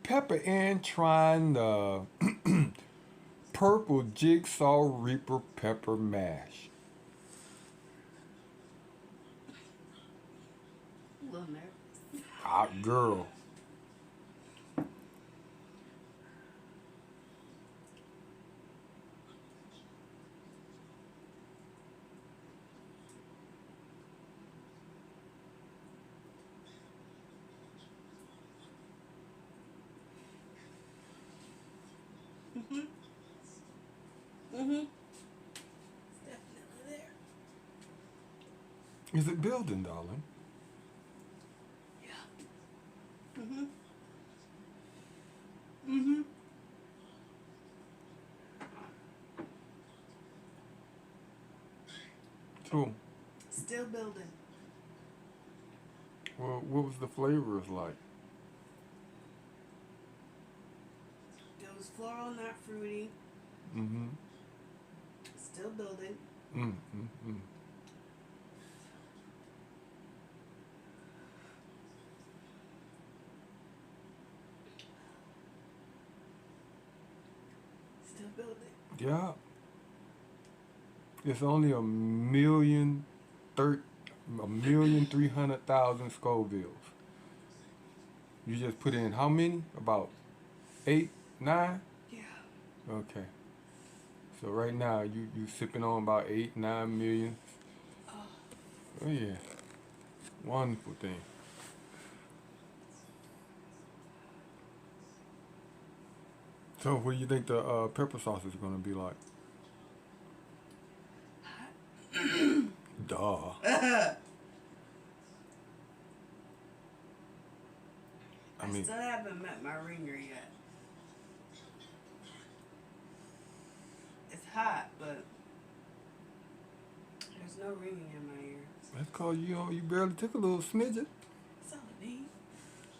Pepper in trying the purple jigsaw reaper pepper mash. A little nervous. Hot girl. Mhm. Mhm. Definitely there. Is it building, darling? Yeah. Mhm. Mhm. So, Still building. well, what was the flavors like? It was floral, not fruity. Mm-hmm. Still building. Mm-hmm. Still building. Yeah. It's only a million 300,000 Scovilles. You just put in how many? About 8, 9? Yeah. Okay. So right now you sipping on about 8, 9 million. Oh. Oh yeah. Wonderful thing. So what do you think the pepper sauce is gonna be like? Duh. I I mean, still haven't met my ringer yet. It's hot, but there's no ringing in my ear. that's cause you barely took a little smidget. That's all I need.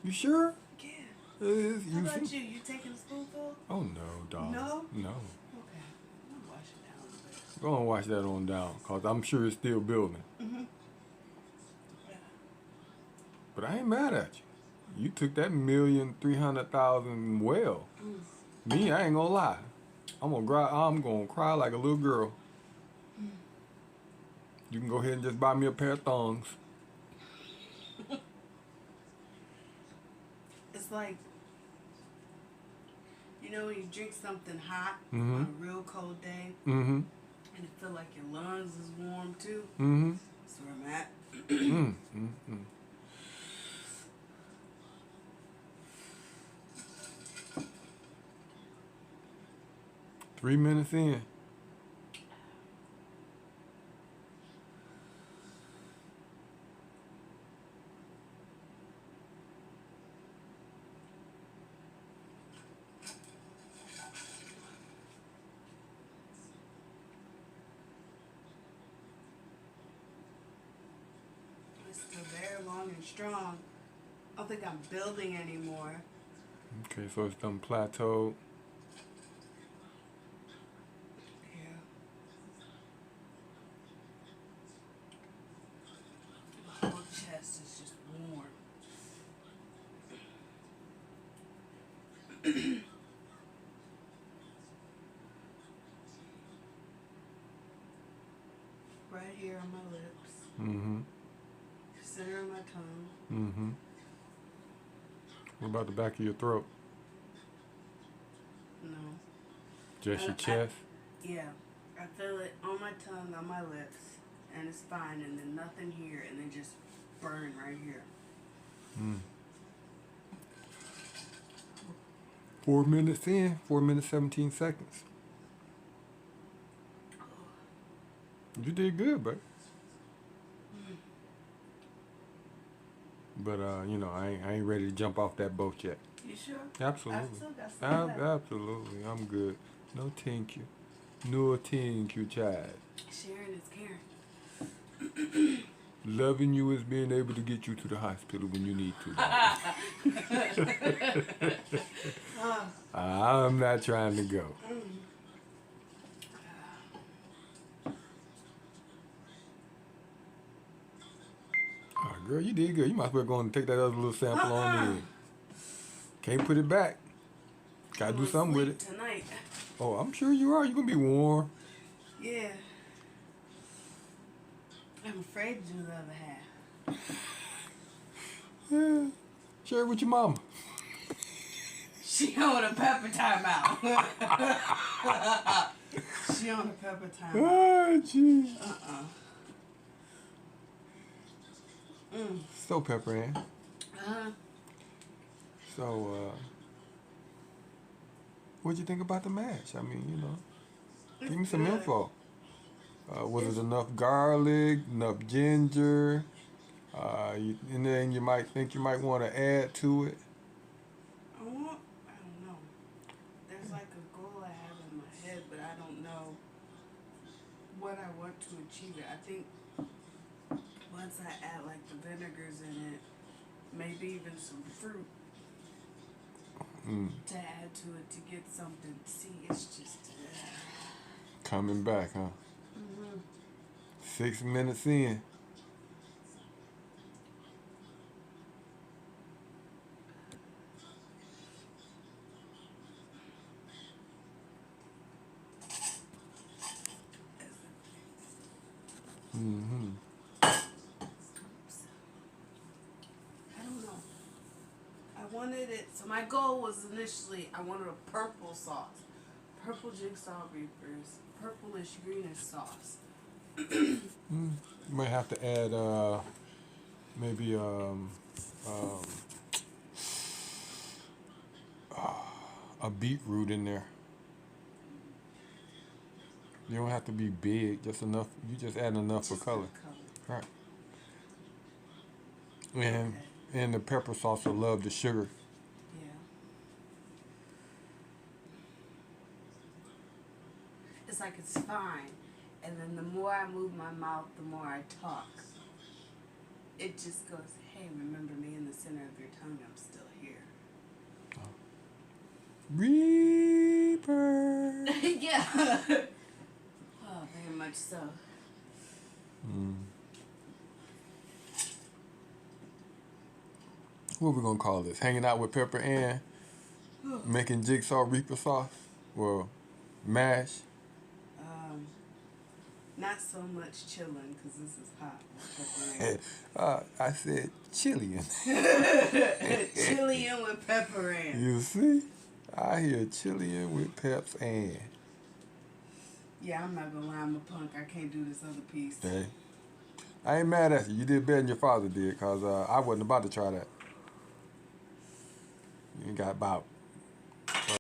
You sure? Yeah. It is. How about you? You taking a spoonful? Oh no, darling. No? No. Okay. I'm gonna wash it down a little Go and wash that on down, cause I'm sure it's still building. bit. Mm-hmm. Yeah. But I ain't mad at you. You took that 1,300,000 well. Mm. Me, I ain't gonna lie. I'm gonna cry like a little girl. Mm. You can go ahead and just buy me a pair of thongs. It's like, you know when you drink something hot Mm-hmm. on a real cold day Mm-hmm. and it feel like your lungs is warm too? Mm-hmm. That's where I'm at. Mm-hmm. 3 minutes in. It's still very long and strong. I don't think I'm building anymore. Okay, so it's done plateaued. Yeah. My whole chest is just warm. Right here on my lips. Mm-hmm. Center of my tongue. Mm-hmm. What about the back of your throat? No. Just your chest? Yeah. I feel it on my tongue, on my lips, and it's fine, and then nothing here, and then just burn right here. Mm. 4 minutes in. 4 minutes 17 seconds. You did good, bro. But I ain't ready to jump off that boat yet. You sure? Absolutely. I still got some left. Absolutely. I'm good. No thank you. No thank you, child. Sharing is caring. Loving you is being able to get you to the hospital when you need to. I'm not trying to go. Oh, girl, you did good. You might as well go and take that other little sample on in. Can't put it back. Gotta I'm do gonna something with sleep it. tonight. Oh, I'm sure you are. You're gonna be warm. Yeah. I'm afraid to do the other half. Yeah. Share it with your mama. She on a pepper timeout. She on a pepper timeout. Oh, jeez. So, Pepper Ann. So, what'd you think about the match? I mean, you know, It's give me some good. info. Was it enough garlic, enough ginger? And then you might think you might want to add to it. I don't know. There's like a goal I have in my head, but I don't know what I want to achieve it. I think once I add like the vinegars in it, maybe even some fruit to add to it to get something. See, it's just. Coming back, huh? 6 minutes in. Mm-hmm. I don't know. I wanted it. So my goal was initially I wanted a purple sauce, purple jigsaw reapers, purplish greenish sauce. You might have to add maybe a beetroot in there. You don't have to be big, just enough. You just add enough for color. Right. And the pepper sauce will love the sugar. Yeah. It's like it's fine. And then the more I move my mouth, the more I talk. It just goes, hey, remember me in the center of your tongue, I'm still here. Reaper. Yeah. Oh, very much so. What we gonna call this? Hanging out with Pepper Ann, making jigsaw reaper sauce, or mash. Not so much chilling because this is hot. I said chillian. Chilling with Pepper Ann. You see? I hear chillian with Peps Ann. Yeah, I'm not gonna lie, I'm a punk. I can't do this other piece. Hey, I ain't mad at you. You did better than your father did, cause I wasn't about to try that. You got about